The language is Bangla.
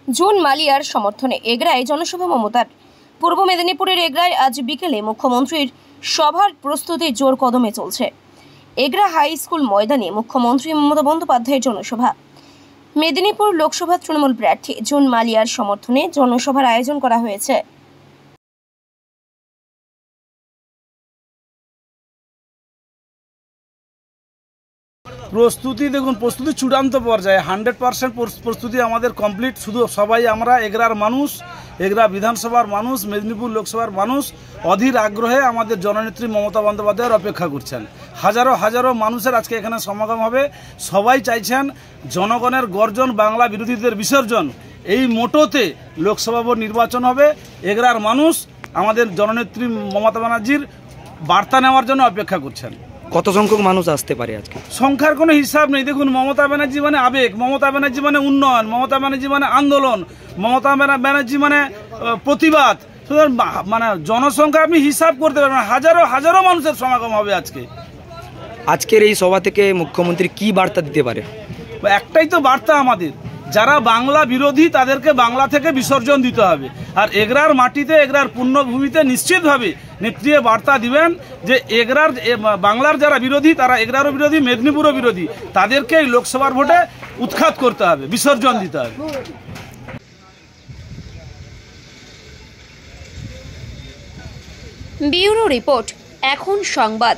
জুন মালিয়ার সমর্থনে এগরায় জনসভা মমতার। পূর্ব মেদিনীপুরের এগরায় আজ বিকেলে মুখ্যমন্ত্রীর সভার প্রস্তুতি জোর কদমে চলছে। এগরা হাই স্কুল ময়দানে মুখ্যমন্ত্রী মমতা বন্দ্যোপাধ্যায়ের জনসভা। মেদিনীপুর লোকসভা তৃণমূল প্রার্থী জুন মালিয়ার সমর্থনে জনসভার আয়োজন করা হয়েছে। প্রস্তুতি দেখুন, প্রস্তুতি চূড়ান্ত পর্যায়ে 100% প্রস্তুতি আমাদের কমপ্লিট। শুধু সবাই আমরা এগরার মানুষ, এগরা বিধানসভার মানুষ, মেদিনীপুর লোকসভার মানুষ অধীর আগ্রহে আমাদের জননেত্রী মমতা বন্দ্যোপাধ্যায়ের অপেক্ষা করছেন। হাজারো হাজারো মানুষের আজকে এখানে সমাগম হবে। সবাই চাইছেন জনগণের গর্জন, বাংলা বিরোধীদের বিসর্জন। এই মোটোতে লোকসভা ভোট নির্বাচন হবে। এগরার মানুষ আমাদের জননেত্রী মমতা ব্যানার্জির বার্তা নেওয়ার জন্য অপেক্ষা করছেন। কত সংখ্যক মানুষ আসতে পারে আজকে? সংখ্যার কোনো হিসাব নেই। দেখুন, মমতা ব্যানার্জি মানে আবেগ, মমতা ব্যানার্জি মানে উন্নয়ন, মমতা ব্যানার্জি মানে আন্দোলন, মমতা ব্যানার্জি মানে প্রতিবাদ। মানে জনসংখ্যা আপনি হিসাব করতে পারবেন। হাজারো হাজারো মানুষের সমাগম হবে আজকে। আজকের এই সভা থেকে মুখ্যমন্ত্রী কি বার্তা দিতে পারে? একটাই তো বার্তা আমাদের, যারা বাংলা বিরোধী তাদেরকে বাংলা থেকে বিসর্জন দিতে হবে। আর এগরার মাটিতে, এগরার পুণ্যভূমিতে নিশ্চিতভাবে নেত্রী বার্তা দিবেন যে এগরার বাংলার যারা বিরোধী তারা এগরারও বিরোধী, মেদিনীপুরও বিরোধী, তাদেরকে এই লোকসভার ভোটে উৎখাত করতে হবে, বিসর্জন দিতে হবে। ব্যুরো রিপোর্ট, এখন সংবাদ।